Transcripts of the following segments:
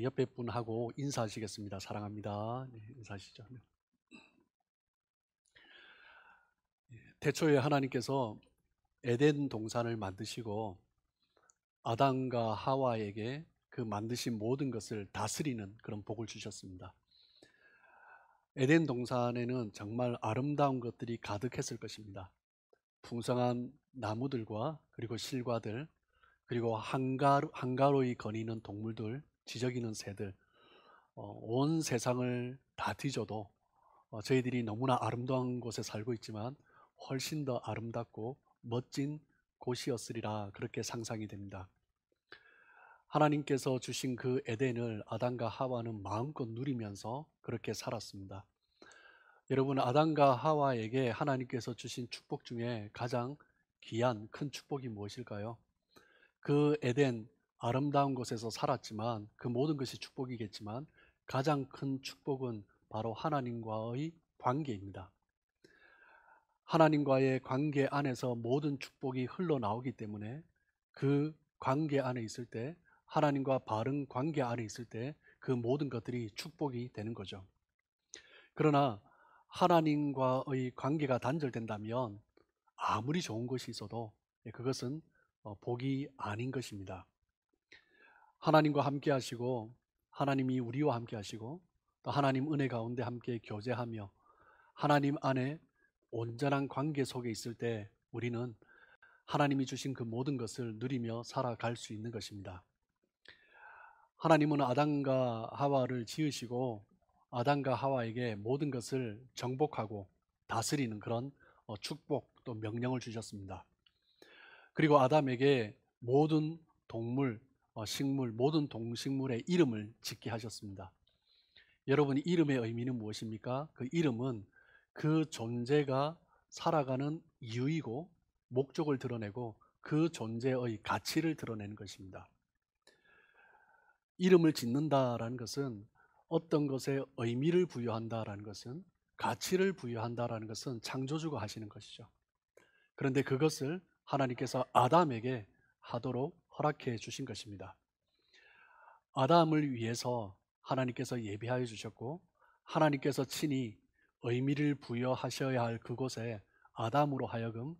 옆에 분하고 인사하시겠습니다. 사랑합니다. 네, 인사하시죠. 네. 태초에 하나님께서 에덴 동산을 만드시고 아담과 하와에게 그 만드신 모든 것을 다스리는 그런 복을 주셨습니다. 에덴 동산에는 정말 아름다운 것들이 가득했을 것입니다. 풍성한 나무들과 그리고 실과들, 그리고 한가로이 거니는 동물들, 지저귀는 새들, 온 세상을 다 뒤져도 저희들이 너무나 아름다운 곳에 살고 있지만 훨씬 더 아름답고 멋진 곳이었으리라 그렇게 상상이 됩니다. 하나님께서 주신 그 에덴을 아담과 하와는 마음껏 누리면서 그렇게 살았습니다. 여러분, 아담과 하와에게 하나님께서 주신 축복 중에 가장 귀한 큰 축복이 무엇일까요? 그 에덴 아름다운 곳에서 살았지만 그 모든 것이 축복이겠지만 가장 큰 축복은 바로 하나님과의 관계입니다. 하나님과의 관계 안에서 모든 축복이 흘러나오기 때문에 그 관계 안에 있을 때, 하나님과 바른 관계 안에 있을 때 그 모든 것들이 축복이 되는 거죠. 그러나 하나님과의 관계가 단절된다면 아무리 좋은 것이 있어도 그것은 복이 아닌 것입니다. 하나님과 함께 하시고 하나님이 우리와 함께 하시고 또 하나님 은혜 가운데 함께 교제하며 하나님 안에 온전한 관계 속에 있을 때 우리는 하나님이 주신 그 모든 것을 누리며 살아갈 수 있는 것입니다. 하나님은 아담과 하와를 지으시고 아담과 하와에게 모든 것을 정복하고 다스리는 그런 축복 또 명령을 주셨습니다. 그리고 아담에게 모든 동물, 식물, 모든 동식물의 이름을 짓게 하셨습니다. 여러분, 이름의 의미는 무엇입니까? 그 이름은 그 존재가 살아가는 이유이고 목적을 드러내고 그 존재의 가치를 드러내는 것입니다. 이름을 짓는다라는 것은 어떤 것에 의미를 부여한다라는 것은 가치를 부여한다라는 것은 창조주가 하시는 것이죠. 그런데 그것을 하나님께서 아담에게 하도록 허락해 주신 것입니다. 아담을 위해서 하나님께서 예비하여 주셨고 하나님께서 친히 의미를 부여하셔야 할 그곳에 아담으로 하여금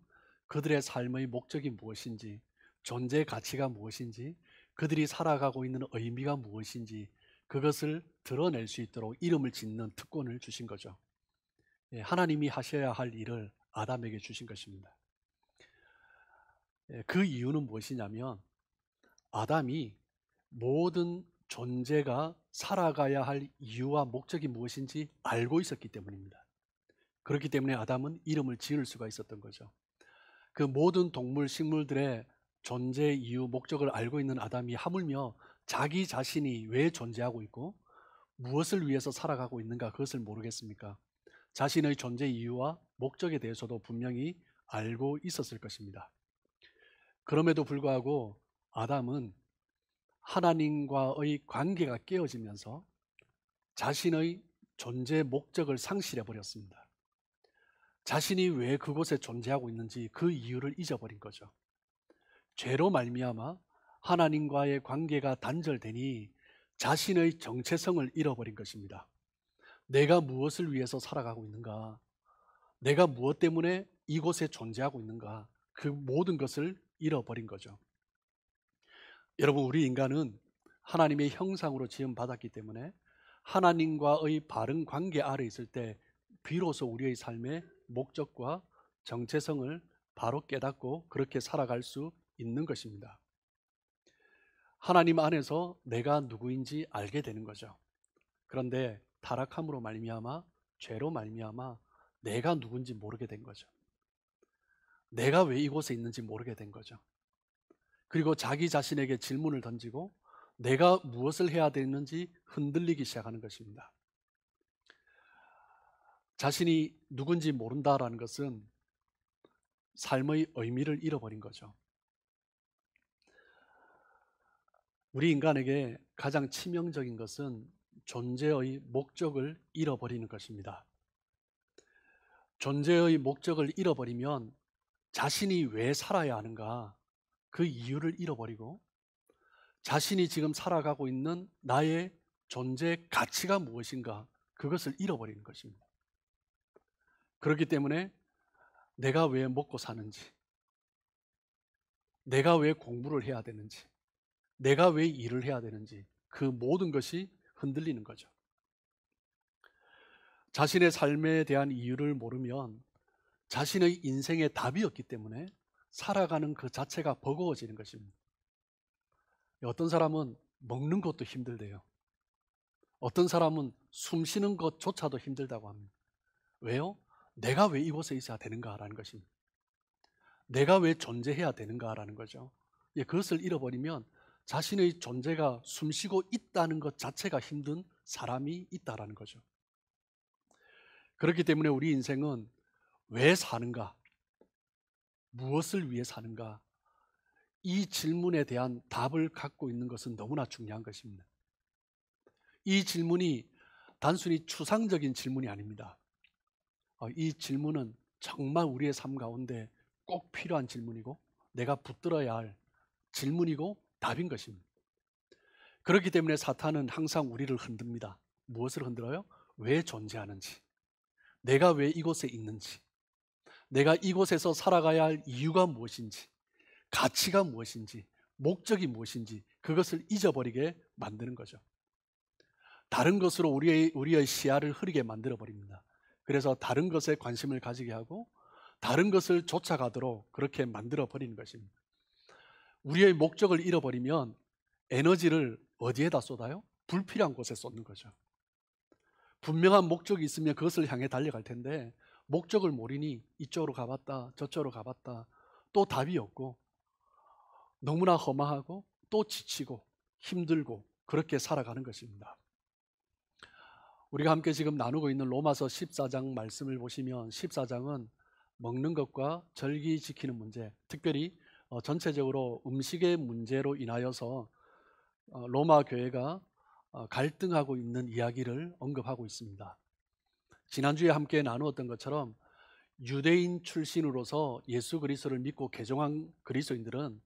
그들의 삶의 목적이 무엇인지, 존재의 가치가 무엇인지, 그들이 살아가고 있는 의미가 무엇인지 그것을 드러낼 수 있도록 이름을 짓는 특권을 주신 거죠. 하나님이 하셔야 할 일을 아담에게 주신 것입니다. 그 이유는 무엇이냐면 아담이 모든 존재가 살아가야 할 이유와 목적이 무엇인지 알고 있었기 때문입니다. 그렇기 때문에 아담은 이름을 지을 수가 있었던 거죠. 그 모든 동물, 식물들의 존재 이유, 목적을 알고 있는 아담이 하물며 자기 자신이 왜 존재하고 있고 무엇을 위해서 살아가고 있는가 그것을 모르겠습니까? 자신의 존재 이유와 목적에 대해서도 분명히 알고 있었을 것입니다. 그럼에도 불구하고 아담은 하나님과의 관계가 깨어지면서 자신의 존재 목적을 상실해 버렸습니다. 자신이 왜 그곳에 존재하고 있는지 그 이유를 잊어버린 거죠. 죄로 말미암아 하나님과의 관계가 단절되니 자신의 정체성을 잃어버린 것입니다. 내가 무엇을 위해서 살아가고 있는가? 내가 무엇 때문에 이곳에 존재하고 있는가? 그 모든 것을 잃어버린 거죠. 여러분, 우리 인간은 하나님의 형상으로 지음받았기 때문에 하나님과의 바른 관계 아래 있을 때 비로소 우리의 삶의 목적과 정체성을 바로 깨닫고 그렇게 살아갈 수 있는 것입니다. 하나님 안에서 내가 누구인지 알게 되는 거죠. 그런데 타락함으로 말미암아, 죄로 말미암아 내가 누군지 모르게 된 거죠. 내가 왜 이곳에 있는지 모르게 된 거죠. 그리고 자기 자신에게 질문을 던지고 내가 무엇을 해야 되는지 흔들리기 시작하는 것입니다. 자신이 누군지 모른다라는 것은 삶의 의미를 잃어버린 거죠. 우리 인간에게 가장 치명적인 것은 존재의 목적을 잃어버리는 것입니다. 존재의 목적을 잃어버리면 자신이 왜 살아야 하는가 그 이유를 잃어버리고 자신이 지금 살아가고 있는 나의 존재 가치가 무엇인가, 그것을 잃어버리는 것입니다. 그렇기 때문에 내가 왜 먹고 사는지, 내가 왜 공부를 해야 되는지, 내가 왜 일을 해야 되는지, 그 모든 것이 흔들리는 거죠. 자신의 삶에 대한 이유를 모르면 자신의 인생에 답이 없기 때문에 살아가는 그 자체가 버거워지는 것입니다. 어떤 사람은 먹는 것도 힘들대요. 어떤 사람은 숨 쉬는 것조차도 힘들다고 합니다. 왜요? 내가 왜 이곳에 있어야 되는가라는 것입니다. 내가 왜 존재해야 되는가라는 거죠. 그것을 잃어버리면 자신의 존재가 숨쉬고 있다는 것 자체가 힘든 사람이 있다라는 거죠. 그렇기 때문에 우리 인생은 왜 사는가? 무엇을 위해 사는가? 이 질문에 대한 답을 갖고 있는 것은 너무나 중요한 것입니다. 이 질문이 단순히 추상적인 질문이 아닙니다. 이 질문은 정말 우리의 삶 가운데 꼭 필요한 질문이고 내가 붙들어야 할 질문이고 답인 것입니다. 그렇기 때문에 사탄은 항상 우리를 흔듭니다. 무엇을 흔들어요? 왜 존재하는지, 내가 왜 이곳에 있는지, 내가 이곳에서 살아가야 할 이유가 무엇인지, 가치가 무엇인지, 목적이 무엇인지, 그것을 잊어버리게 만드는 거죠. 다른 것으로 우리의 시야를 흐리게 만들어 버립니다. 그래서 다른 것에 관심을 가지게 하고 다른 것을 쫓아가도록 그렇게 만들어 버리는 것입니다. 우리의 목적을 잃어버리면 에너지를 어디에다 쏟아요? 불필요한 곳에 쏟는 거죠. 분명한 목적이 있으면 그것을 향해 달려갈 텐데 목적을 모르니 이쪽으로 가봤다 저쪽으로 가봤다, 또 답이 없고 너무나 허망하고 또 지치고 힘들고 그렇게 살아가는 것입니다. 우리가 함께 지금 나누고 있는 로마서 14장 말씀을 보시면 14장은 먹는 것과 절기 지키는 문제, 특별히 전체적으로 음식의 문제로 인하여서 로마 교회가 갈등하고 있는 이야기를 언급하고 있습니다. 지난주에 함께 나누었던 것처럼 유대인 출신으로서 예수 그리스도를 믿고 개종한 그리스도인들은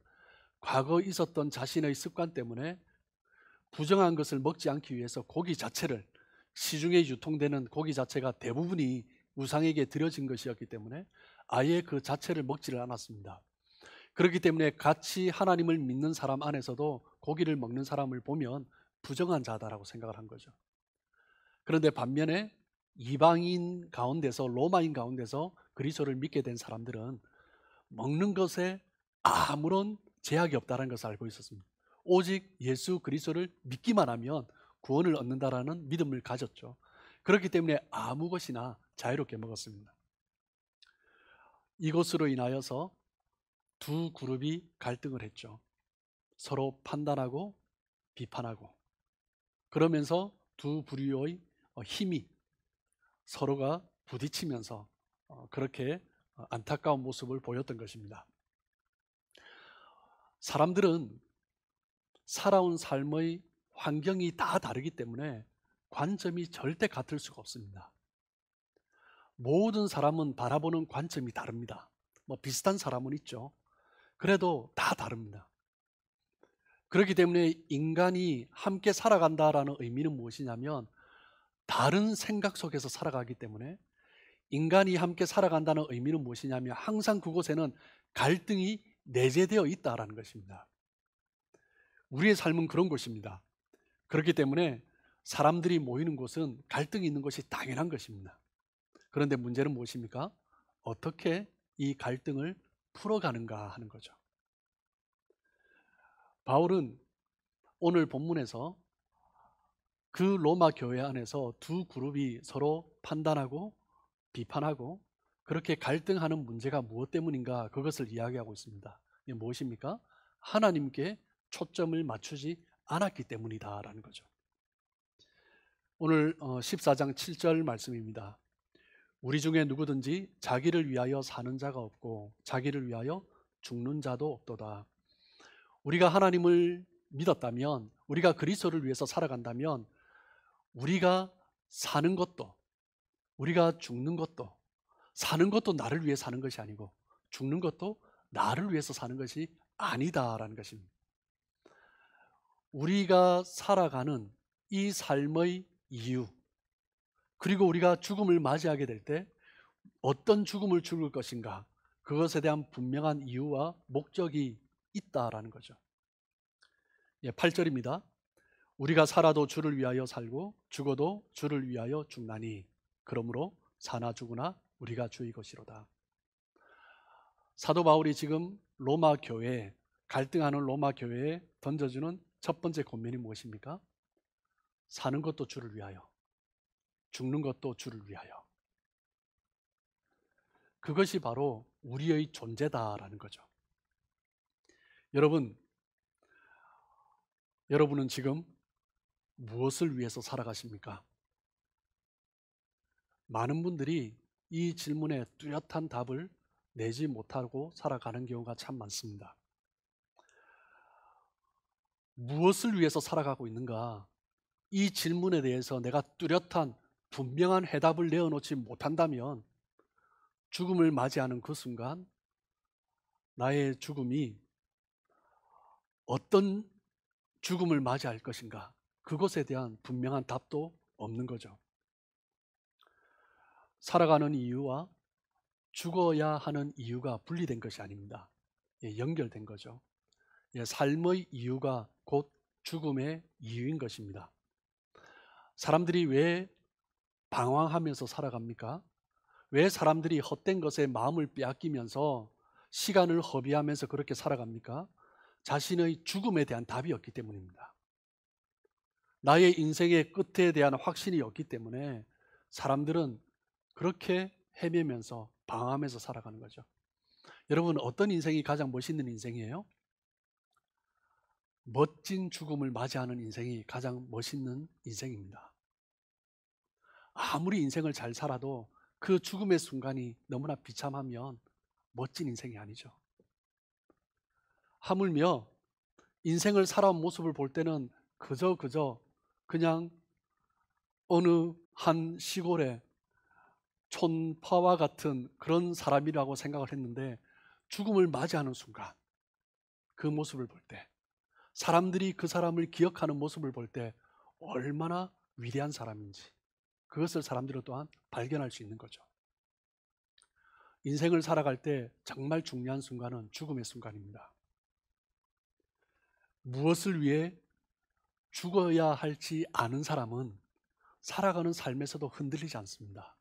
과거 있었던 자신의 습관 때문에 부정한 것을 먹지 않기 위해서 고기 자체를, 시중에 유통되는 고기 자체가 대부분이 우상에게 드려진 것이었기 때문에 아예 그 자체를 먹지를 않았습니다. 그렇기 때문에 같이 하나님을 믿는 사람 안에서도 고기를 먹는 사람을 보면 부정한 자다라고 생각을 한 거죠. 그런데 반면에 이방인 가운데서, 로마인 가운데서 그리스도를 믿게 된 사람들은 먹는 것에 아무런 제약이 없다는 것을 알고 있었습니다. 오직 예수 그리스도를 믿기만 하면 구원을 얻는다라는 믿음을 가졌죠. 그렇기 때문에 아무 것이나 자유롭게 먹었습니다. 이것으로 인하여서 두 그룹이 갈등을 했죠. 서로 판단하고 비판하고, 그러면서 두 부류의 힘이 서로가 부딪히면서 그렇게 안타까운 모습을 보였던 것입니다. 사람들은 살아온 삶의 환경이 다 다르기 때문에 관점이 절대 같을 수가 없습니다. 모든 사람은 바라보는 관점이 다릅니다. 비슷한 사람은 있죠. 그래도 다 다릅니다. 그렇기 때문에 인간이 함께 살아간다라는 의미는 무엇이냐면 다른 생각 속에서 살아가기 때문에, 인간이 함께 살아간다는 의미는 무엇이냐면 항상 그곳에는 갈등이 내재되어 있다라는 것입니다. 우리의 삶은 그런 곳입니다. 그렇기 때문에 사람들이 모이는 곳은 갈등이 있는 것이 당연한 것입니다. 그런데 문제는 무엇입니까? 어떻게 이 갈등을 풀어가는가 하는 거죠. 바울은 오늘 본문에서 그 로마 교회 안에서 두 그룹이 서로 판단하고 비판하고 그렇게 갈등하는 문제가 무엇 때문인가, 그것을 이야기하고 있습니다. 이게 무엇입니까? 하나님께 초점을 맞추지 않았기 때문이다라는 거죠. 오늘 14장 7절 말씀입니다. 우리 중에 누구든지 자기를 위하여 사는 자가 없고 자기를 위하여 죽는 자도 없도다. 우리가 하나님을 믿었다면, 우리가 그리스도를 위해서 살아간다면 우리가 사는 것도, 우리가 죽는 것도, 사는 것도 나를 위해 사는 것이 아니고 죽는 것도 나를 위해서 사는 것이 아니다라는 것입니다. 우리가 살아가는 이 삶의 이유, 그리고 우리가 죽음을 맞이하게 될 때 어떤 죽음을 죽을 것인가, 그것에 대한 분명한 이유와 목적이 있다라는 거죠. 8절입니다. 우리가 살아도 주를 위하여 살고 죽어도 주를 위하여 죽나니 그러므로 사나 죽으나 우리가 주의 것이로다. 사도 바울이 지금 로마 교회에, 갈등하는 로마 교회에 던져주는 첫 번째 권면이 무엇입니까? 사는 것도 주를 위하여, 죽는 것도 주를 위하여. 그것이 바로 우리의 존재다라는 거죠. 여러분은 지금 무엇을 위해서 살아가십니까? 많은 분들이 이 질문에 뚜렷한 답을 내지 못하고 살아가는 경우가 참 많습니다. 무엇을 위해서 살아가고 있는가? 이 질문에 대해서 내가 뚜렷한 분명한 해답을 내어놓지 못한다면 죽음을 맞이하는 그 순간 나의 죽음이 어떤 죽음을 맞이할 것인가? 그것에 대한 분명한 답도 없는 거죠. 살아가는 이유와 죽어야 하는 이유가 분리된 것이 아닙니다. 연결된 거죠. 삶의 이유가 곧 죽음의 이유인 것입니다. 사람들이 왜 방황하면서 살아갑니까? 왜 사람들이 헛된 것에 마음을 빼앗기면서 시간을 허비하면서 그렇게 살아갑니까? 자신의 죽음에 대한 답이 없기 때문입니다. 나의 인생의 끝에 대한 확신이 없기 때문에 사람들은 그렇게 헤매면서 방황하면서 살아가는 거죠. 여러분, 어떤 인생이 가장 멋있는 인생이에요? 멋진 죽음을 맞이하는 인생이 가장 멋있는 인생입니다. 아무리 인생을 잘 살아도 그 죽음의 순간이 너무나 비참하면 멋진 인생이 아니죠. 하물며 인생을 살아온 모습을 볼 때는 그저 그냥 어느 한 시골의 촌파와 같은 그런 사람이라고 생각을 했는데, 죽음을 맞이하는 순간 그 모습을 볼 때, 사람들이 그 사람을 기억하는 모습을 볼 때 얼마나 위대한 사람인지, 그것을 사람들은 또한 발견할 수 있는 거죠. 인생을 살아갈 때 정말 중요한 순간은 죽음의 순간입니다. 무엇을 위해 죽어야 할지 아는 사람은 살아가는 삶에서도 흔들리지 않습니다.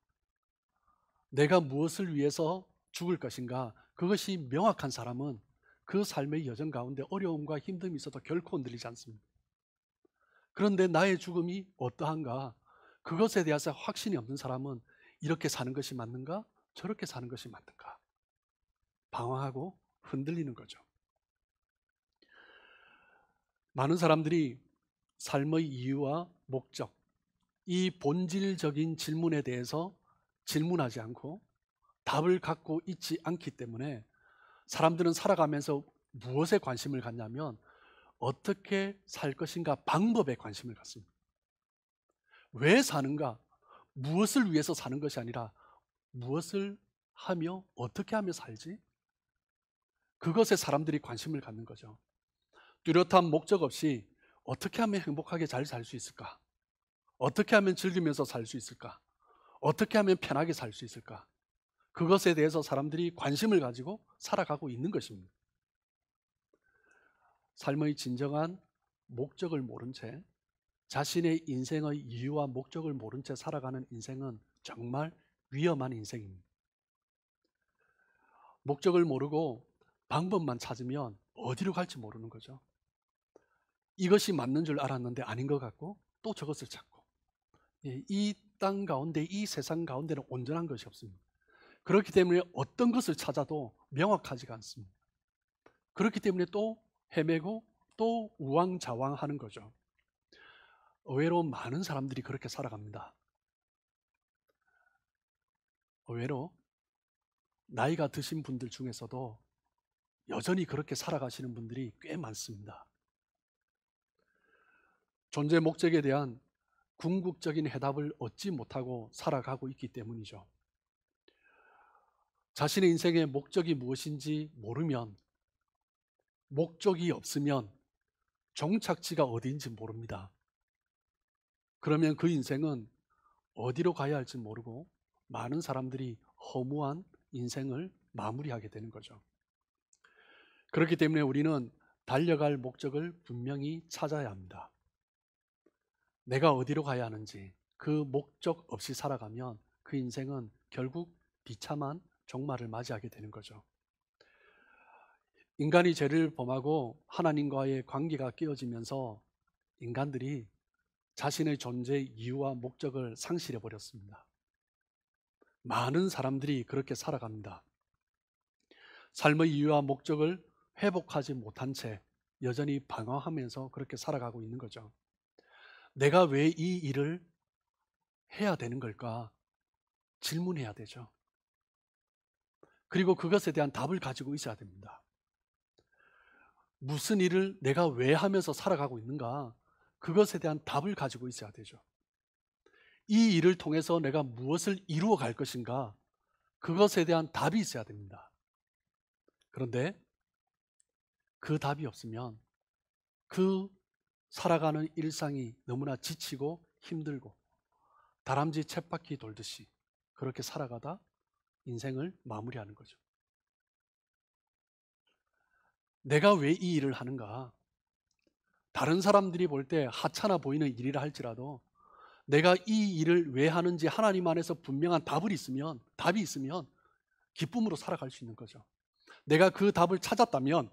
내가 무엇을 위해서 죽을 것인가, 그것이 명확한 사람은 그 삶의 여정 가운데 어려움과 힘듦이 있어도 결코 흔들리지 않습니다. 그런데 나의 죽음이 어떠한가, 그것에 대해서 확신이 없는 사람은 이렇게 사는 것이 맞는가, 저렇게 사는 것이 맞는가, 방황하고 흔들리는 거죠. 많은 사람들이 삶의 이유와 목적, 이 본질적인 질문에 대해서 질문하지 않고 답을 갖고 있지 않기 때문에 사람들은 살아가면서 무엇에 관심을 갖냐면 어떻게 살 것인가 방법에 관심을 갖습니다. 왜 사는가, 무엇을 위해서 사는 것이 아니라 무엇을 하며 어떻게 하며 살지, 그것에 사람들이 관심을 갖는 거죠. 뚜렷한 목적 없이 어떻게 하면 행복하게 잘 살 수 있을까, 어떻게 하면 즐기면서 살 수 있을까, 어떻게 하면 편하게 살 수 있을까, 그것에 대해서 사람들이 관심을 가지고 살아가고 있는 것입니다. 삶의 진정한 목적을 모른 채, 자신의 인생의 이유와 목적을 모른 채 살아가는 인생은 정말 위험한 인생입니다. 목적을 모르고 방법만 찾으면 어디로 갈지 모르는 거죠. 이것이 맞는 줄 알았는데 아닌 것 같고 또 저것을 찾고, 이 땅 가운데, 이 세상 가운데는 온전한 것이 없습니다. 그렇기 때문에 어떤 것을 찾아도 명확하지가 않습니다. 그렇기 때문에 또 헤매고 또 우왕좌왕하는 거죠. 의외로 많은 사람들이 그렇게 살아갑니다. 의외로 나이가 드신 분들 중에서도 여전히 그렇게 살아가시는 분들이 꽤 많습니다. 존재 목적에 대한 궁극적인 해답을 얻지 못하고 살아가고 있기 때문이죠. 자신의 인생의 목적이 무엇인지 모르면, 목적이 없으면 종착지가 어디인지 모릅니다. 그러면 그 인생은 어디로 가야 할지 모르고 많은 사람들이 허무한 인생을 마무리하게 되는 거죠. 그렇기 때문에 우리는 달려갈 목적을 분명히 찾아야 합니다. 내가 어디로 가야 하는지 그 목적 없이 살아가면 그 인생은 결국 비참한 종말을 맞이하게 되는 거죠. 인간이 죄를 범하고 하나님과의 관계가 깨어지면서 인간들이 자신의 존재의 이유와 목적을 상실해 버렸습니다. 많은 사람들이 그렇게 살아갑니다. 삶의 이유와 목적을 회복하지 못한 채 여전히 방황하면서 그렇게 살아가고 있는 거죠. 내가 왜 이 일을 해야 되는 걸까? 질문해야 되죠. 그리고 그것에 대한 답을 가지고 있어야 됩니다. 무슨 일을 내가 왜 하면서 살아가고 있는가? 그것에 대한 답을 가지고 있어야 되죠. 이 일을 통해서 내가 무엇을 이루어 갈 것인가? 그것에 대한 답이 있어야 됩니다. 그런데 그 답이 없으면 그 살아가는 일상이 너무나 지치고 힘들고 다람쥐 쳇바퀴 돌듯이 그렇게 살아가다 인생을 마무리하는 거죠. 내가 왜 이 일을 하는가? 다른 사람들이 볼 때 하찮아 보이는 일이라 할지라도 내가 이 일을 왜 하는지 하나님 안에서 분명한 답이 있으면 기쁨으로 살아갈 수 있는 거죠. 내가 그 답을 찾았다면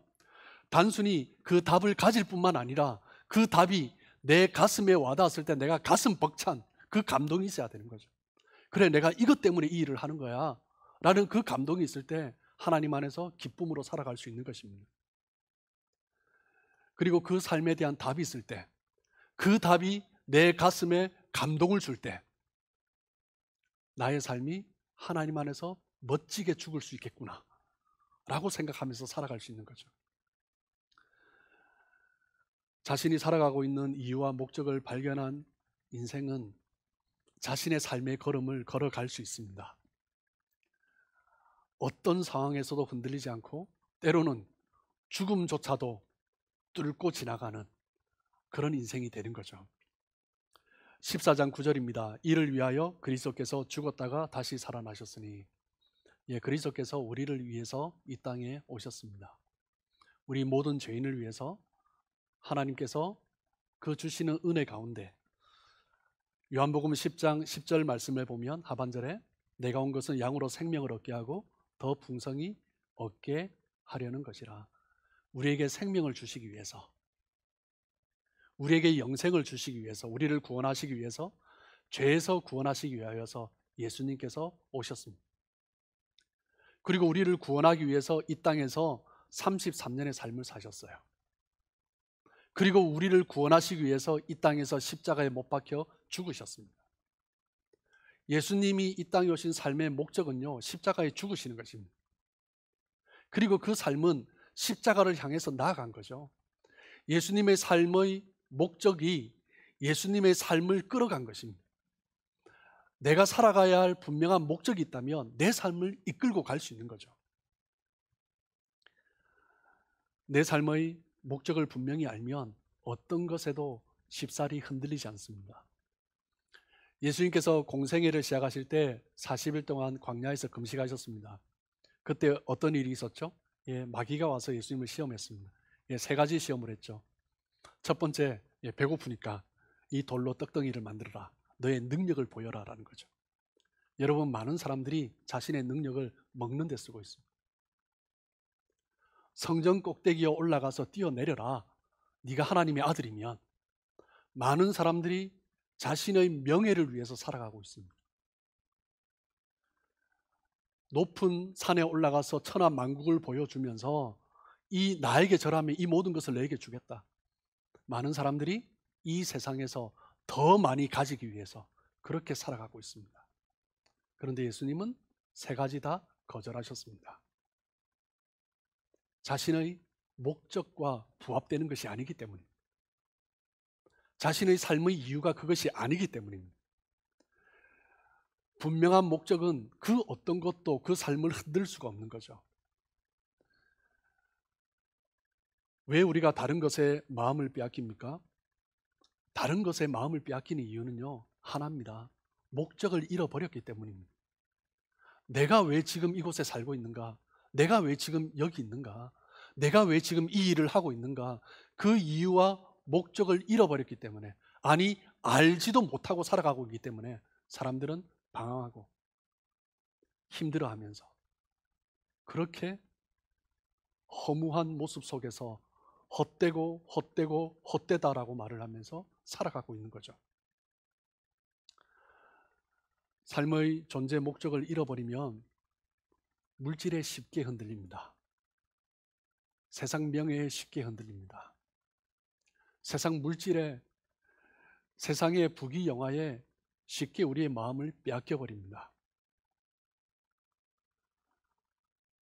단순히 그 답을 가질 뿐만 아니라 그 답이 내 가슴에 와닿았을 때 내가 가슴 벅찬 그 감동이 있어야 되는 거죠. 그래, 내가 이것 때문에 이 일을 하는 거야 라는 그 감동이 있을 때 하나님 안에서 기쁨으로 살아갈 수 있는 것입니다. 그리고 그 삶에 대한 답이 있을 때, 그 답이 내 가슴에 감동을 줄 때 나의 삶이 하나님 안에서 멋지게 죽을 수 있겠구나 라고 생각하면서 살아갈 수 있는 거죠. 자신이 살아가고 있는 이유와 목적을 발견한 인생은 자신의 삶의 걸음을 걸어갈 수 있습니다. 어떤 상황에서도 흔들리지 않고 때로는 죽음조차도 뚫고 지나가는 그런 인생이 되는 거죠. 14장 9절입니다. 이를 위하여 그리스도께서 죽었다가 다시 살아나셨으니, 그리스도께서 우리를 위해서 이 땅에 오셨습니다. 우리 모든 죄인을 위해서 하나님께서 그 주시는 은혜 가운데 요한복음 10장 10절 말씀을 보면 하반절에 내가 온 것은 양으로 생명을 얻게 하고 더 풍성히 얻게 하려는 것이라. 우리에게 생명을 주시기 위해서, 우리에게 영생을 주시기 위해서, 우리를 구원하시기 위해서, 죄에서 구원하시기 위하여서 예수님께서 오셨습니다. 그리고 우리를 구원하기 위해서 이 땅에서 33년의 삶을 사셨어요. 그리고 우리를 구원하시기 위해서 이 땅에서 십자가에 못 박혀 죽으셨습니다. 예수님이 이 땅에 오신 삶의 목적은요, 십자가에 죽으시는 것입니다. 그리고 그 삶은 십자가를 향해서 나아간 거죠. 예수님의 삶의 목적이 예수님의 삶을 끌어간 것입니다. 내가 살아가야 할 분명한 목적이 있다면 내 삶을 이끌고 갈 수 있는 거죠. 내 삶의 목적을 분명히 알면 어떤 것에도 쉽사리 흔들리지 않습니다. 예수님께서 공생애를 시작하실 때 40일 동안 광야에서 금식하셨습니다. 그때 어떤 일이 있었죠? 마귀가 와서 예수님을 시험했습니다. 세 가지 시험을 했죠. 첫 번째, 배고프니까 이 돌로 떡덩이를 만들어라. 너의 능력을 보여라 라는 거죠. 여러분, 많은 사람들이 자신의 능력을 먹는 데 쓰고 있습니다. 성전 꼭대기에 올라가서 뛰어내려라. 네가 하나님의 아들이면. 많은 사람들이 자신의 명예를 위해서 살아가고 있습니다. 높은 산에 올라가서 천하 만국을 보여주면서 이 나에게 절하면 이 모든 것을 너에게 주겠다. 많은 사람들이 이 세상에서 더 많이 가지기 위해서 그렇게 살아가고 있습니다. 그런데 예수님은 세 가지 다 거절하셨습니다. 자신의 목적과 부합되는 것이 아니기 때문입니다. 자신의 삶의 이유가 그것이 아니기 때문입니다. 분명한 목적은 그 어떤 것도 그 삶을 흔들 수가 없는 거죠. 왜 우리가 다른 것에 마음을 빼앗깁니까? 다른 것에 마음을 빼앗기는 이유는요, 하나입니다. 목적을 잃어버렸기 때문입니다. 내가 왜 지금 이곳에 살고 있는가? 내가 왜 지금 여기 있는가? 내가 왜 지금 이 일을 하고 있는가? 그 이유와 목적을 잃어버렸기 때문에, 아니 알지도 못하고 살아가고 있기 때문에 사람들은 방황하고 힘들어하면서 그렇게 허무한 모습 속에서 헛되고 헛되고 헛되다라고 말을 하면서 살아가고 있는 거죠. 삶의 존재 목적을 잃어버리면 물질에 쉽게 흔들립니다. 세상 명예에 쉽게 흔들립니다. 세상 물질에, 세상의 부귀영화에 쉽게 우리의 마음을 빼앗겨 버립니다.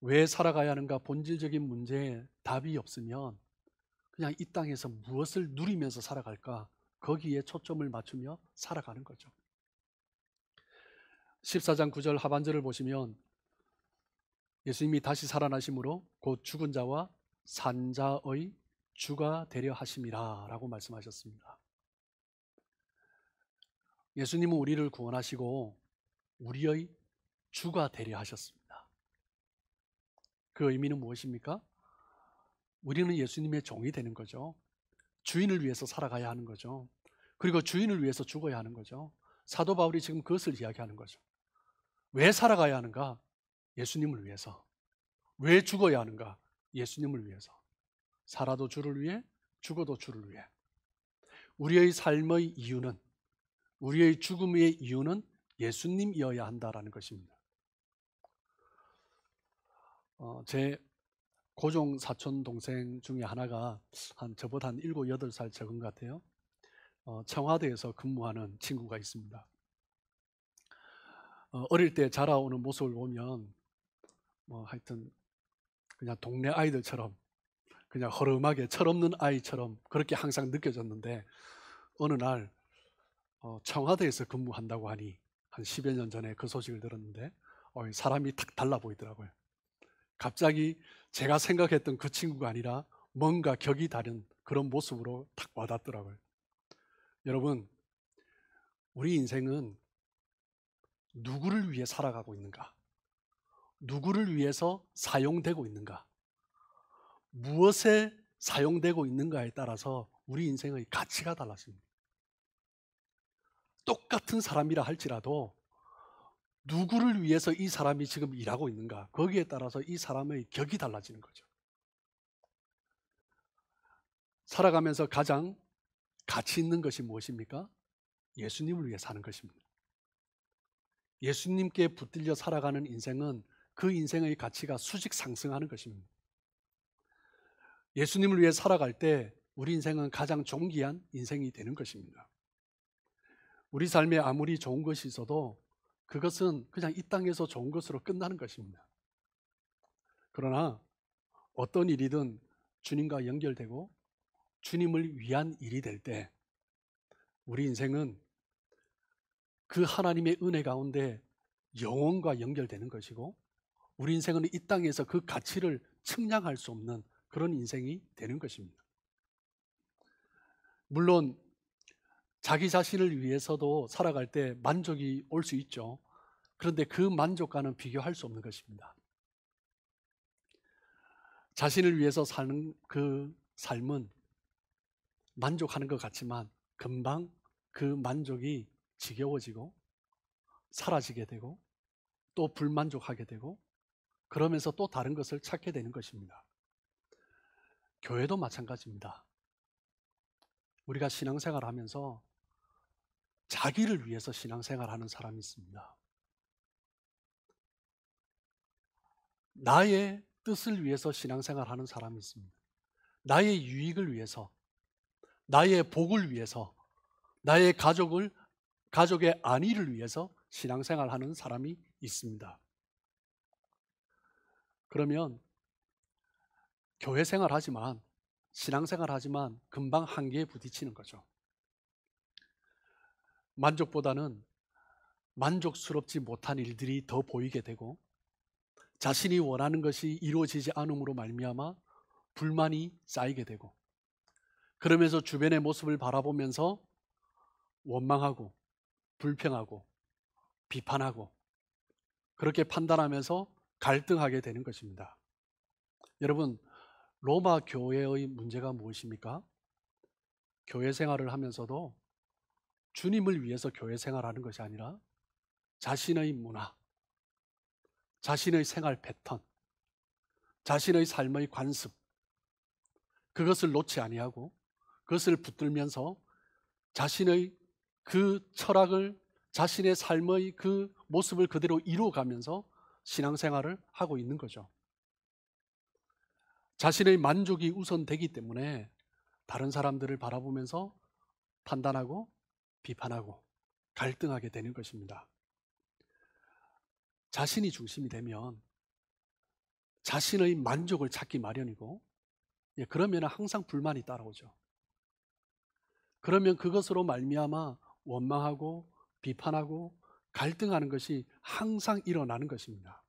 왜 살아가야 하는가 본질적인 문제에 답이 없으면 그냥 이 땅에서 무엇을 누리면서 살아갈까, 거기에 초점을 맞추며 살아가는 거죠. 14장 9절 하반절을 보시면 예수님이 다시 살아나심으로 곧 죽은 자와 산 자의 주가 되려 하심이라 라고 말씀하셨습니다. 예수님은 우리를 구원하시고 우리의 주가 되려 하셨습니다. 그 의미는 무엇입니까? 우리는 예수님의 종이 되는 거죠. 주인을 위해서 살아가야 하는 거죠. 그리고 주인을 위해서 죽어야 하는 거죠. 사도 바울이 지금 그것을 이야기하는 거죠. 왜 살아가야 하는가? 예수님을 위해서. 왜 죽어야 하는가? 예수님을 위해서. 살아도 주를 위해, 죽어도 주를 위해. 우리의 삶의 이유는, 우리의 죽음의 이유는 예수님이어야 한다라는 것입니다. 제 고종 사촌 동생 중에 하나가 저보다 한 7, 8살 적은 것 같아요. 청와대에서 근무하는 친구가 있습니다. 어릴 때 자라오는 모습을 보면 하여튼 그냥 동네 아이들처럼 그냥 허름하게 철없는 아이처럼 그렇게 항상 느껴졌는데, 어느 날 청와대에서 근무한다고 하니 한 10여 년 전에 그 소식을 들었는데 사람이 탁 달라 보이더라고요. 갑자기 제가 생각했던 그 친구가 아니라 뭔가 격이 다른 그런 모습으로 탁 와닿더라고요. 여러분, 우리 인생은 누구를 위해 살아가고 있는가? 누구를 위해서 사용되고 있는가? 무엇에 사용되고 있는가에 따라서 우리 인생의 가치가 달라집니다. 똑같은 사람이라 할지라도 누구를 위해서 이 사람이 지금 일하고 있는가, 거기에 따라서 이 사람의 격이 달라지는 거죠. 살아가면서 가장 가치 있는 것이 무엇입니까? 예수님을 위해 사는 것입니다. 예수님께 붙들려 살아가는 인생은 그 인생의 가치가 수직 상승하는 것입니다. 예수님을 위해 살아갈 때 우리 인생은 가장 존귀한 인생이 되는 것입니다. 우리 삶에 아무리 좋은 것이 있어도 그것은 그냥 이 땅에서 좋은 것으로 끝나는 것입니다. 그러나 어떤 일이든 주님과 연결되고 주님을 위한 일이 될 때 우리 인생은 그 하나님의 은혜 가운데 영혼과 연결되는 것이고, 우리 인생은 이 땅에서 그 가치를 측량할 수 없는 그런 인생이 되는 것입니다. 물론 자기 자신을 위해서도 살아갈 때 만족이 올 수 있죠. 그런데 그 만족과는 비교할 수 없는 것입니다. 자신을 위해서 사는 그 삶은 만족하는 것 같지만 금방 그 만족이 지겨워지고 사라지게 되고 또 불만족하게 되고, 그러면서 또 다른 것을 찾게 되는 것입니다. 교회도 마찬가지입니다. 우리가 신앙생활을 하면서 자기를 위해서 신앙생활하는 사람이 있습니다. 나의 뜻을 위해서 신앙생활하는 사람이 있습니다. 나의 유익을 위해서, 나의 복을 위해서, 나의 가족의 안위를 위해서 신앙생활하는 사람이 있습니다. 그러면 교회 생활하지만, 신앙생활하지만 금방 한계에 부딪히는 거죠. 만족보다는 만족스럽지 못한 일들이 더 보이게 되고, 자신이 원하는 것이 이루어지지 않음으로 말미암아 불만이 쌓이게 되고, 그러면서 주변의 모습을 바라보면서 원망하고 불평하고 비판하고 그렇게 판단하면서 갈등하게 되는 것입니다. 여러분, 로마 교회의 문제가 무엇입니까? 교회 생활을 하면서도 주님을 위해서 교회 생활하는 것이 아니라 자신의 문화, 자신의 생활 패턴, 자신의 삶의 관습, 그것을 놓지 아니하고 그것을 붙들면서 자신의 그 철학을, 자신의 삶의 그 모습을 그대로 이루어가면서 신앙생활을 하고 있는 거죠. 자신의 만족이 우선되기 때문에 다른 사람들을 바라보면서 판단하고 비판하고 갈등하게 되는 것입니다. 자신이 중심이 되면 자신의 만족을 찾기 마련이고, 그러면 항상 불만이 따라오죠. 그러면 그것으로 말미암아 원망하고 비판하고 갈등하는 것이 항상 일어나는 것입니다.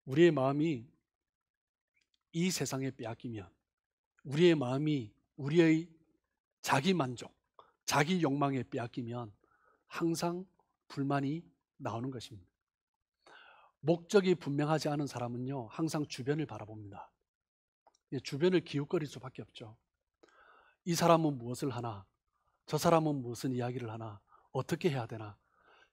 우리의 마음이 이 세상에 빼앗기면, 우리의 마음이 우리의 자기 만족, 자기 욕망에 빼앗기면 항상 불만이 나오는 것입니다. 목적이 분명하지 않은 사람은요, 항상 주변을 바라봅니다. 주변을 기웃거릴 수밖에 없죠. 이 사람은 무엇을 하나? 저 사람은 무슨 이야기를 하나? 어떻게 해야 되나?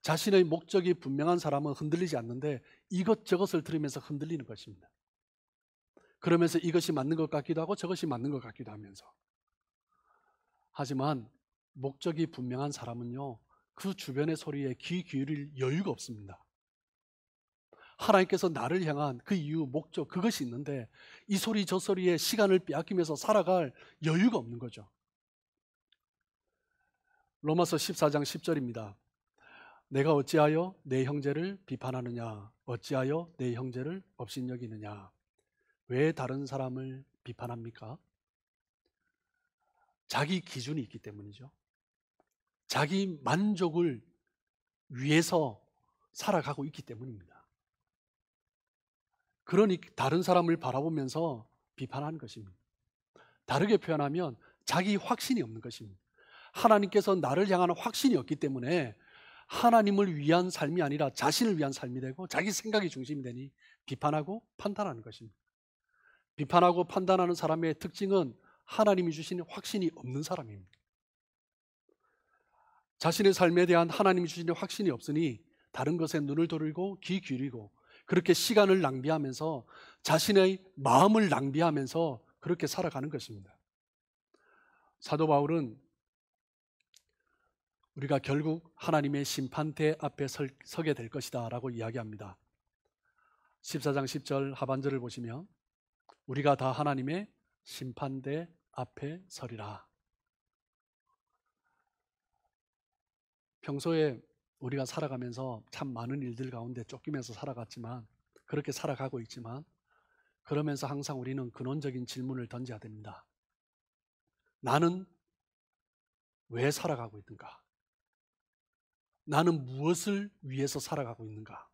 자신의 목적이 분명한 사람은 흔들리지 않는데 이것저것을 들으면서 흔들리는 것입니다. 그러면서 이것이 맞는 것 같기도 하고 저것이 맞는 것 같기도 하면서. 하지만 목적이 분명한 사람은요, 그 주변의 소리에 귀 기울일 여유가 없습니다. 하나님께서 나를 향한 그 이유, 목적, 그것이 있는데 이 소리 저 소리에 시간을 빼앗기면서 살아갈 여유가 없는 거죠. 로마서 14장 10절입니다. 내가 어찌하여 내 형제를 비판하느냐? 어찌하여 내 형제를 업신여기느냐? 왜 다른 사람을 비판합니까? 자기 기준이 있기 때문이죠. 자기 만족을 위해서 살아가고 있기 때문입니다. 그러니 다른 사람을 바라보면서 비판하는 것입니다. 다르게 표현하면 자기 확신이 없는 것입니다. 하나님께서 나를 향하는 확신이 없기 때문에 하나님을 위한 삶이 아니라 자신을 위한 삶이 되고 자기 생각이 중심이 되니 비판하고 판단하는 것입니다. 비판하고 판단하는 사람의 특징은 하나님이 주신 확신이 없는 사람입니다. 자신의 삶에 대한 하나님이 주신 확신이 없으니 다른 것에 눈을 돌리고 귀 기울이고 그렇게 시간을 낭비하면서 자신의 마음을 낭비하면서 그렇게 살아가는 것입니다. 사도 바울은 우리가 결국 하나님의 심판대 앞에 서게 될 것이다 라고 이야기합니다. 14장 10절 하반절을 보시면 우리가 다 하나님의 심판대 앞에 서리라. 평소에 우리가 살아가면서 참 많은 일들 가운데 쫓기면서 살아갔지만, 그렇게 살아가고 있지만, 그러면서 항상 우리는 근원적인 질문을 던져야 됩니다. 나는 왜 살아가고 있는가? 나는 무엇을 위해서 살아가고 있는가?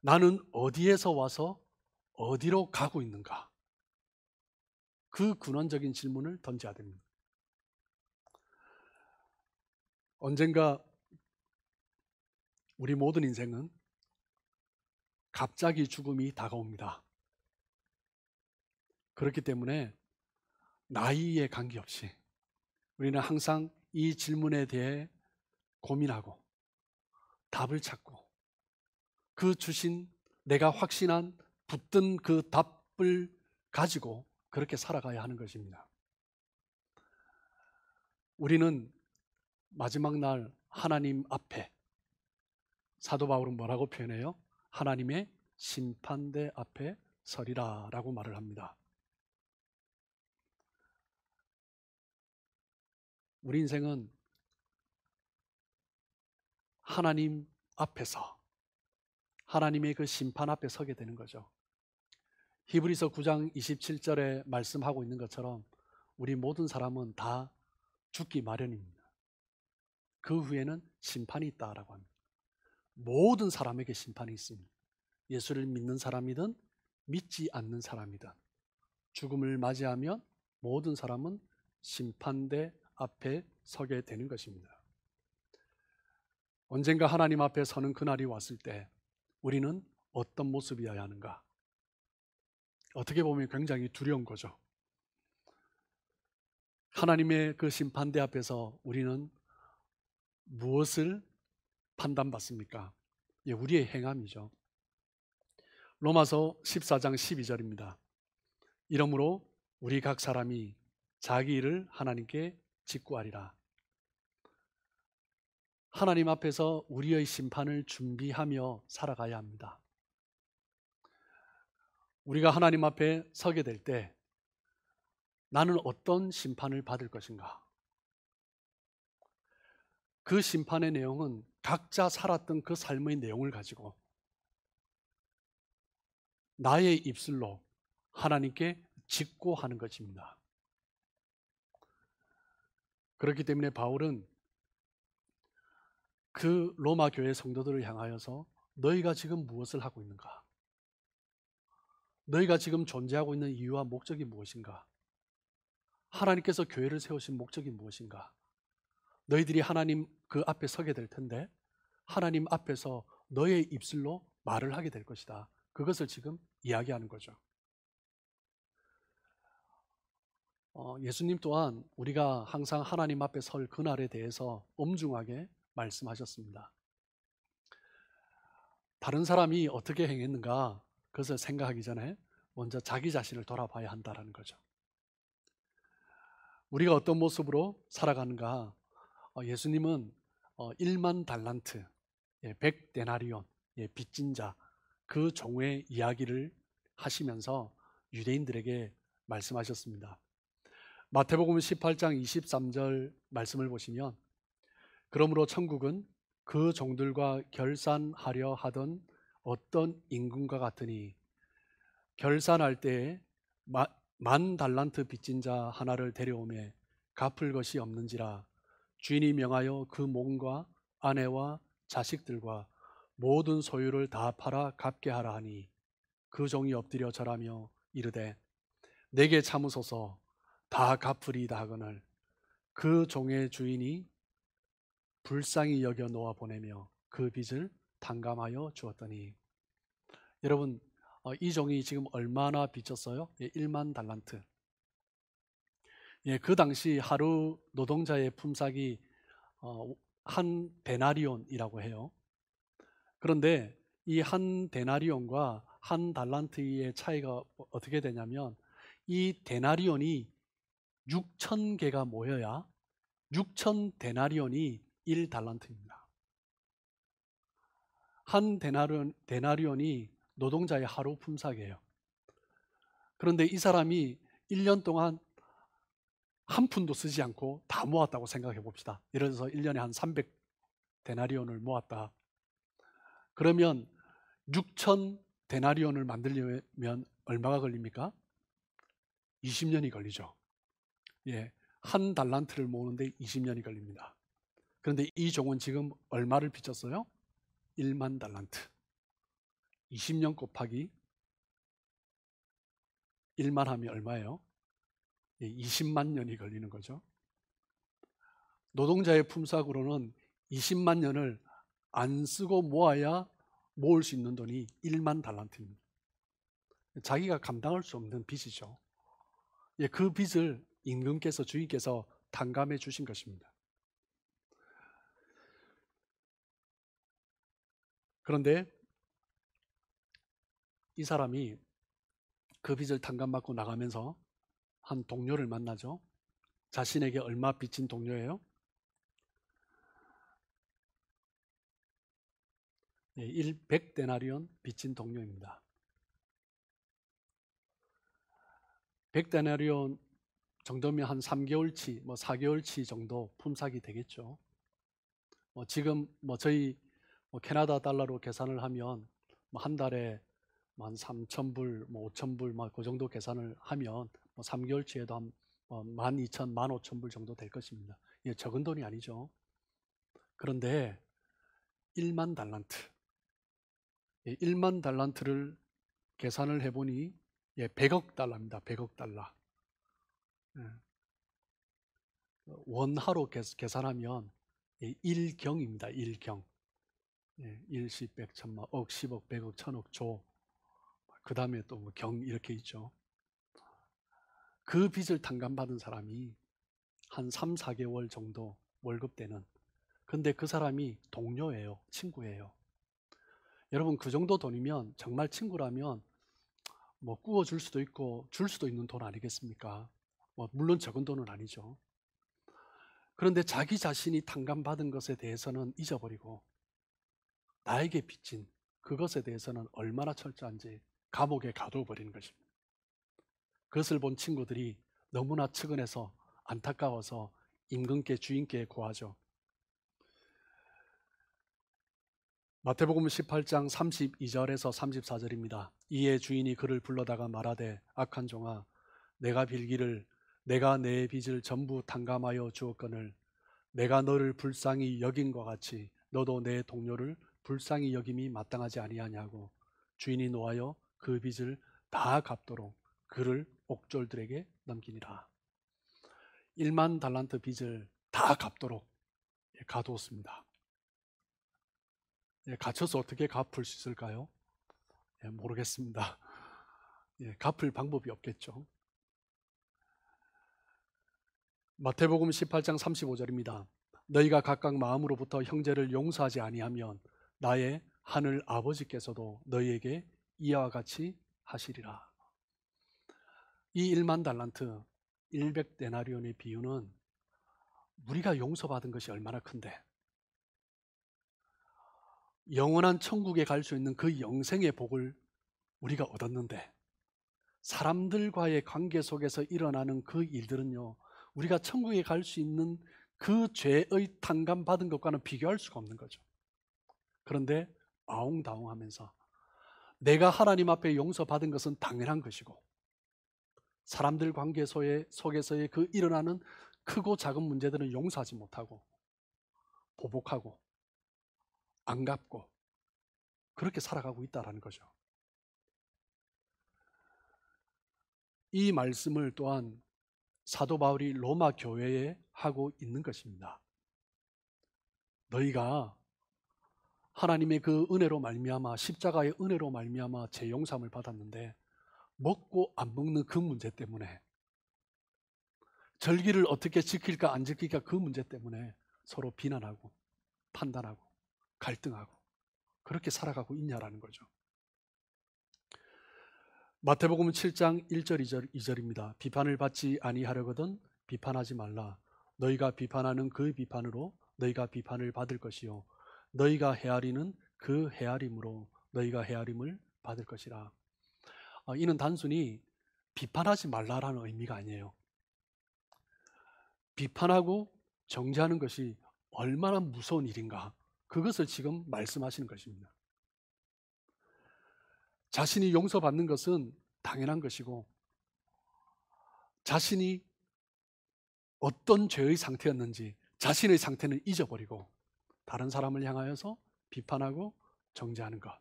나는 어디에서 와서 어디로 가고 있는가? 그 근원적인 질문을 던져야 됩니다. 언젠가 우리 모든 인생은 갑자기 죽음이 다가옵니다. 그렇기 때문에 나이에 관계없이 우리는 항상 이 질문에 대해 고민하고 답을 찾고 그 주신 내가 확신한 붙든 그 답을 가지고 그렇게 살아가야 하는 것입니다. 우리는 마지막 날 하나님 앞에, 사도 바울은 뭐라고 표현해요? 하나님의 심판대 앞에 서리라 라고 말을 합니다. 우리 인생은 하나님 앞에서 하나님의 그 심판 앞에 서게 되는 거죠. 히브리서 9장 27절에 말씀하고 있는 것처럼 우리 모든 사람은 다 죽기 마련입니다. 그 후에는 심판이 있다라고 합니다. 모든 사람에게 심판이 있습니다. 예수를 믿는 사람이든 믿지 않는 사람이든 죽음을 맞이하면 모든 사람은 심판대 앞에 서게 되는 것입니다. 언젠가 하나님 앞에 서는 그날이 왔을 때 우리는 어떤 모습이어야 하는가? 어떻게 보면 굉장히 두려운 거죠. 하나님의 그 심판대 앞에서 우리는 무엇을 판단받습니까? 예, 우리의 행함이죠. 로마서 14장 12절입니다. 이러므로 우리 각 사람이 자기 일을 하나님께 직구하리라. 하나님 앞에서 우리의 심판을 준비하며 살아가야 합니다. 우리가 하나님 앞에 서게 될 때 나는 어떤 심판을 받을 것인가? 그 심판의 내용은 각자 살았던 그 삶의 내용을 가지고 나의 입술로 하나님께 직고하는 것입니다. 그렇기 때문에 바울은 그 로마 교회 성도들을 향하여서 너희가 지금 무엇을 하고 있는가? 너희가 지금 존재하고 있는 이유와 목적이 무엇인가? 하나님께서 교회를 세우신 목적이 무엇인가? 너희들이 하나님 그 앞에 서게 될 텐데 하나님 앞에서 너의 입술로 말을 하게 될 것이다. 그것을 지금 이야기하는 거죠. 예수님 또한 우리가 항상 하나님 앞에 설 그날에 대해서 엄중하게 말씀하셨습니다. 다른 사람이 어떻게 행했는가 그것을 생각하기 전에 먼저 자기 자신을 돌아봐야 한다는 거죠. 우리가 어떤 모습으로 살아가는가? 예수님은 1만 달란트, 100데나리온, 빚진 자, 그 종의 이야기를 하시면서 유대인들에게 말씀하셨습니다. 마태복음 18장 23절 말씀을 보시면 그러므로 천국은 그 종들과 결산하려 하던 어떤 임금과 같으니 결산할 때에 만 달란트 빚진 자 하나를 데려오매 갚을 것이 없는지라 주인이 명하여 그 몸과 아내와 자식들과 모든 소유를 다 팔아 갚게 하라 하니 그 종이 엎드려 절하며 이르되 내게 참으소서 다 갚으리이다 하거늘 그 종의 주인이 불쌍히 여겨 놓아 보내며 그 빚을 탕감하여 주었더니 여러분 이 종이 지금 얼마나 빚졌어요? 1만 달란트. 그 당시 하루 노동자의 품삯이 한 데나리온이라고 해요. 그런데 이 한 데나리온과 한 달란트의 차이가 어떻게 되냐면 이 데나리온이 6천 개가 모여야 6천 데나리온이 1달란트입니다. 한 데나리온이 노동자의 하루 품삯이에요. 그런데 이 사람이 1년 동안 한 푼도 쓰지 않고 다 모았다고 생각해 봅시다. 예를 들어서 1년에 한 300데나리온을 모았다. 그러면 6천 데나리온을 만들려면 얼마가 걸립니까? 20년이 걸리죠. 한 달란트를 모으는데 20년이 걸립니다. 그런데 이 종은 지금 얼마를 빚졌어요? 1만 달란트. 20년 곱하기 1만 하면 얼마예요? 20만 년이 걸리는 거죠. 노동자의 품삯으로는 20만 년을 안 쓰고 모아야 모을 수 있는 돈이 1만 달란트입니다. 자기가 감당할 수 없는 빚이죠. 그 빚을 임금께서 주인께서 탕감해 주신 것입니다. 그런데 이 사람이 그 빚을 탕감받고 나가면서 한 동료를 만나죠. 자신에게 얼마 빚진 동료예요? 100데나리온 빚진 동료입니다. 100데나리온 정도면 한 3개월치, 4개월치 정도 품삯이 되겠죠. 지금 저희 캐나다 달러로 계산을 하면 한 달에 한 3,000불, 5,000불 그 정도 계산을 하면 3개월치에도 한 12,000, 15,000불 정도 될 것입니다. 적은 돈이 아니죠. 그런데 1만 달란트, 1만 달란트를 계산을 해보니 100억 달러입니다. 100억 달러. 원화로 계산하면 1경입니다. 1경. 1, 10, 100, 천만, 억, 10억, 100억, 1000억, 조. 그 다음에 또 뭐 경 이렇게 있죠. 그 빚을 탕감받은 사람이 한 3, 4개월 정도 월급 되는, 근데 그 사람이 동료예요. 친구예요. 여러분, 그 정도 돈이면 정말 친구라면 뭐 구워줄 수도 있고 줄 수도 있는 돈 아니겠습니까? 물론 적은 돈은 아니죠. 그런데 자기 자신이 탕감받은 것에 대해서는 잊어버리고 나에게 빚진 그것에 대해서는 얼마나 철저한지 감옥에 가둬버리는 것입니다. 그것을 본 친구들이 너무나 측은해서 안타까워서 임금께, 주인께 고하죠. 마태복음 18장 32절에서 34절입니다. 이에 주인이 그를 불러다가 말하되 악한 종아, 내가 빌기를 내가 내 빚을 전부 탕감하여 주었거늘 내가 너를 불쌍히 여긴과 같이 너도 내 동료를 불쌍히 여김이 마땅하지 아니하냐고. 주인이 노하여 그 빚을 다 갚도록 그를 옥졸들에게 넘기니라. 1만 달란트 빚을 다 갚도록 가두었습니다. 갇혀서 어떻게 갚을 수 있을까요? 모르겠습니다. 갚을 방법이 없겠죠. 마태복음 18장 35절입니다. 너희가 각각 마음으로부터 형제를 용서하지 아니하면 나의 하늘 아버지께서도 너희에게 이와 같이 하시리라. 이 1만 달란트 100데나리온의 비유는 우리가 용서받은 것이 얼마나 큰데, 영원한 천국에 갈 수 있는 그 영생의 복을 우리가 얻었는데, 사람들과의 관계 속에서 일어나는 그 일들은요, 우리가 천국에 갈 수 있는 그 죄의 탕감받은 것과는 비교할 수가 없는 거죠. 그런데 아웅다웅하면서 내가 하나님 앞에 용서받은 것은 당연한 것이고, 사람들 관계 속에서의 그 일어나는 크고 작은 문제들은 용서하지 못하고 보복하고 안 갚고 그렇게 살아가고 있다는 거죠. 이 말씀을 또한 사도 바울이 로마 교회에 하고 있는 것입니다. 너희가 하나님의 그 은혜로 말미암아, 십자가의 은혜로 말미암아 재용삼을 받았는데 먹고 안 먹는 그 문제 때문에, 절기를 어떻게 지킬까 안 지킬까 그 문제 때문에 서로 비난하고 판단하고 갈등하고 그렇게 살아가고 있냐라는 거죠. 마태복음 7장 1절 2절입니다. 비판을 받지 아니하려거든 비판하지 말라. 너희가 비판하는 그 비판으로 너희가 비판을 받을 것이요 너희가 헤아리는 그 헤아림으로 너희가 헤아림을 받을 것이라. 이는 단순히 비판하지 말라라는 의미가 아니에요. 비판하고 정죄하는 것이 얼마나 무서운 일인가, 그것을 지금 말씀하시는 것입니다. 자신이 용서받는 것은 당연한 것이고, 자신이 어떤 죄의 상태였는지 자신의 상태는 잊어버리고 다른 사람을 향하여서 비판하고 정죄하는 것,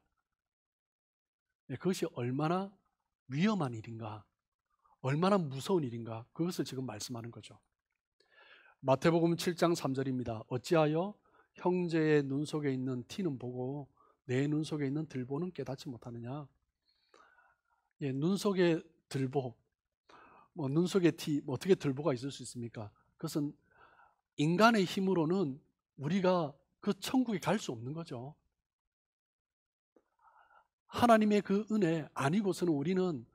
그것이 얼마나 위험한 일인가, 얼마나 무서운 일인가, 그것을 지금 말씀하는 거죠. 마태복음 7장 3절입니다. 어찌하여 형제의 눈 속에 있는 티는 보고 내 눈 속에 있는 들보는 깨닫지 못하느냐. 눈 속에 들보, 눈 속에 티, 어떻게 들보가 있을 수 있습니까? 그것은 인간의 힘으로는 우리가 그 천국에 갈 수 없는 거죠. 하나님의 그 은혜 아니고서는 우리는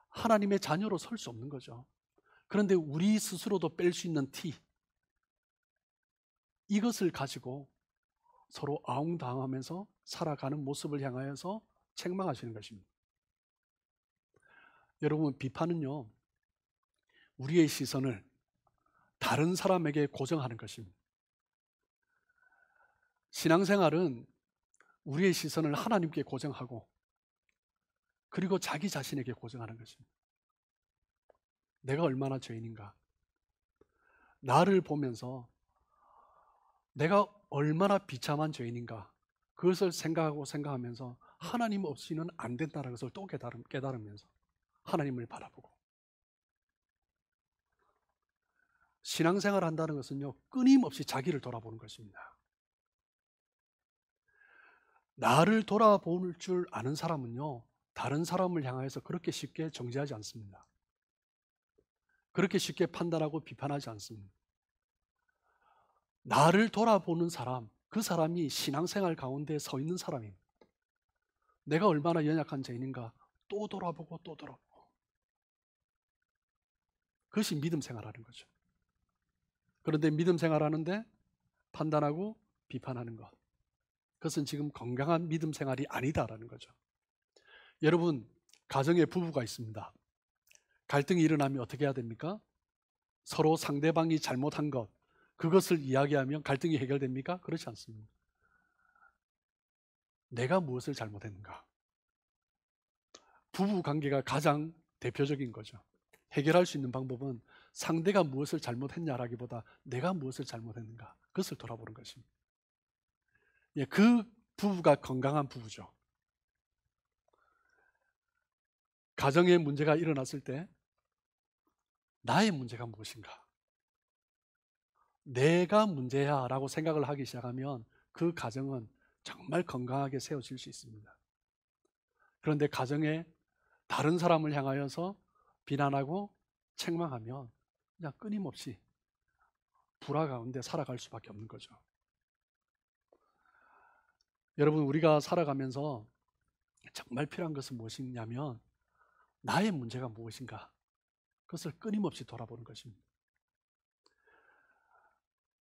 하나님의 자녀로 설 수 없는 거죠. 그런데 우리 스스로도 뺄 수 있는 티, 이것을 가지고 서로 아웅다웅하면서 살아가는 모습을 향하여서 책망하시는 것입니다. 여러분, 비판은요, 우리의 시선을 다른 사람에게 고정하는 것입니다. 신앙생활은 우리의 시선을 하나님께 고정하고 그리고 자기 자신에게 고정하는 것입니다. 내가 얼마나 죄인인가, 나를 보면서 내가 얼마나 비참한 죄인인가, 그것을 생각하면서 하나님 없이는 안 된다는 것을 또 깨달으면서 하나님을 바라보고, 신앙생활 한다는 것은요, 끊임없이 자기를 돌아보는 것입니다. 나를 돌아볼 줄 아는 사람은요, 다른 사람을 향해서 그렇게 쉽게 정죄하지 않습니다. 그렇게 쉽게 판단하고 비판하지 않습니다. 나를 돌아보는 사람, 그 사람이 신앙생활 가운데 서 있는 사람입니다. 내가 얼마나 연약한 죄인인가 또 돌아보고 또 돌아보고. 그것이 믿음 생활하는 거죠. 그런데 믿음 생활하는데 판단하고 비판하는 것, 그것은 지금 건강한 믿음 생활이 아니다라는 거죠. 여러분, 가정에 부부가 있습니다. 갈등이 일어나면 어떻게 해야 됩니까? 서로 상대방이 잘못한 것, 그것을 이야기하면 갈등이 해결됩니까? 그렇지 않습니다. 내가 무엇을 잘못했는가? 부부 관계가 가장 대표적인 거죠. 해결할 수 있는 방법은 상대가 무엇을 잘못했냐라기보다 내가 무엇을 잘못했는가, 그것을 돌아보는 것입니다. 예, 그 부부가 건강한 부부죠. 가정에 문제가 일어났을 때 나의 문제가 무엇인가? 내가 문제야 라고 생각을 하기 시작하면 그 가정은 정말 건강하게 세워질 수 있습니다. 그런데 가정에 다른 사람을 향하여서 비난하고 책망하면 그냥 끊임없이 불화 가운데 살아갈 수밖에 없는 거죠. 여러분, 우리가 살아가면서 정말 필요한 것은 무엇이냐면 나의 문제가 무엇인가, 그것을 끊임없이 돌아보는 것입니다.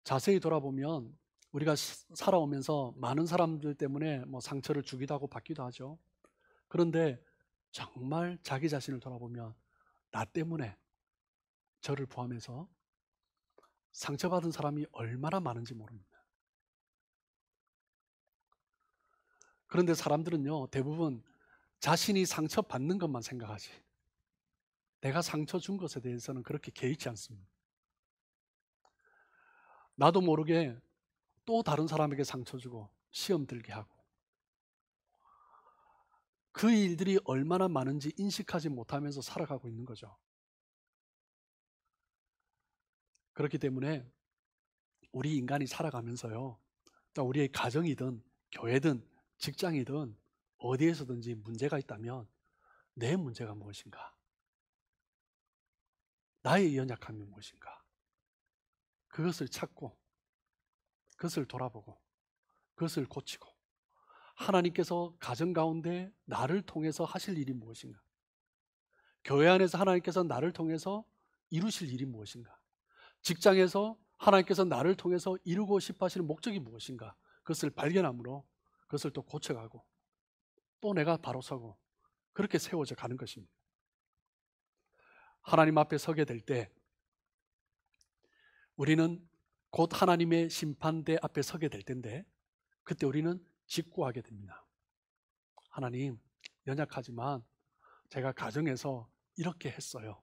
자세히 돌아보면 우리가 살아오면서 많은 사람들 때문에 상처를 주기도 하고 받기도 하죠. 그런데 정말 자기 자신을 돌아보면 나 때문에, 저를 포함해서 상처받은 사람이 얼마나 많은지 모릅니다. 그런데 사람들은요, 대부분 자신이 상처받는 것만 생각하지 내가 상처 준 것에 대해서는 그렇게 개의치 않습니다. 나도 모르게 또 다른 사람에게 상처 주고 시험 들게 하고, 그 일들이 얼마나 많은지 인식하지 못하면서 살아가고 있는 거죠. 그렇기 때문에 우리 인간이 살아가면서요, 또 우리의 가정이든 교회든 직장이든 어디에서든지 문제가 있다면 내 문제가 무엇인가? 나의 연약함이 무엇인가? 그것을 찾고, 그것을 돌아보고, 그것을 고치고, 하나님께서 가정 가운데 나를 통해서 하실 일이 무엇인가? 교회 안에서 하나님께서 나를 통해서 이루실 일이 무엇인가? 직장에서 하나님께서 나를 통해서 이루고 싶어 하시는 목적이 무엇인가? 그것을 발견함으로 그것을 또 고쳐가고 또 내가 바로 서고, 그렇게 세워져 가는 것입니다. 하나님 앞에 서게 될 때 우리는 곧 하나님의 심판대 앞에 서게 될 텐데, 그때 우리는 직고하게 됩니다. 하나님, 연약하지만 제가 가정에서 이렇게 했어요.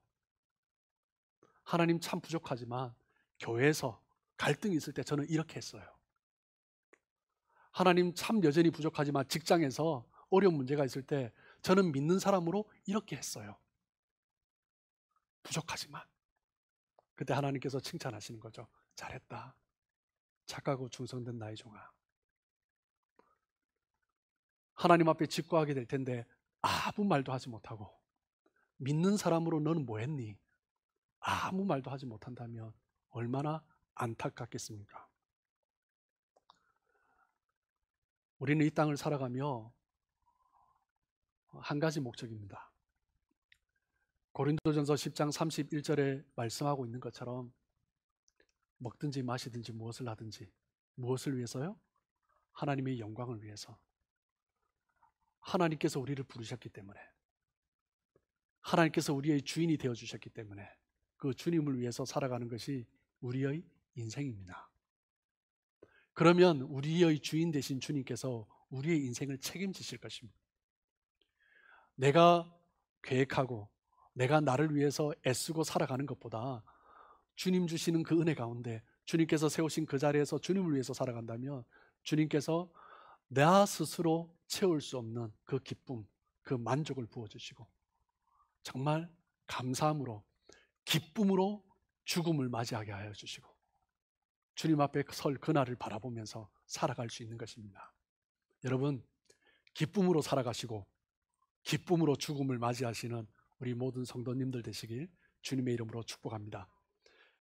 하나님, 참 부족하지만 교회에서 갈등이 있을 때 저는 이렇게 했어요. 하나님, 참 여전히 부족하지만 직장에서 어려운 문제가 있을 때 저는 믿는 사람으로 이렇게 했어요. 부족하지만 그때 하나님께서 칭찬하시는 거죠. 잘했다. 착하고 충성된 나의 종아. 하나님 앞에 직고하게 될 텐데 아무 말도 하지 못하고 믿는 사람으로 너는 뭐 했니? 아무 말도 하지 못한다면 얼마나 안타깝겠습니까? 우리는 이 땅을 살아가며 한 가지 목적입니다. 고린도전서 10장 31절에 말씀하고 있는 것처럼 먹든지 마시든지 무엇을 하든지 무엇을 위해서요? 하나님의 영광을 위해서. 하나님께서 우리를 부르셨기 때문에, 하나님께서 우리의 주인이 되어주셨기 때문에 그 주님을 위해서 살아가는 것이 우리의 인생입니다. 그러면 우리의 주인 되신 주님께서 우리의 인생을 책임지실 것입니다. 내가 계획하고 내가 나를 위해서 애쓰고 살아가는 것보다 주님 주시는 그 은혜 가운데 주님께서 세우신 그 자리에서 주님을 위해서 살아간다면 주님께서 나 스스로 채울 수 없는 그 기쁨, 그 만족을 부어주시고 정말 감사함으로 기쁨으로 죽음을 맞이하게 하여 주시고 주님 앞에 설 그날을 바라보면서 살아갈 수 있는 것입니다. 여러분, 기쁨으로 살아가시고 기쁨으로 죽음을 맞이하시는 우리 모든 성도님들 되시길 주님의 이름으로 축복합니다.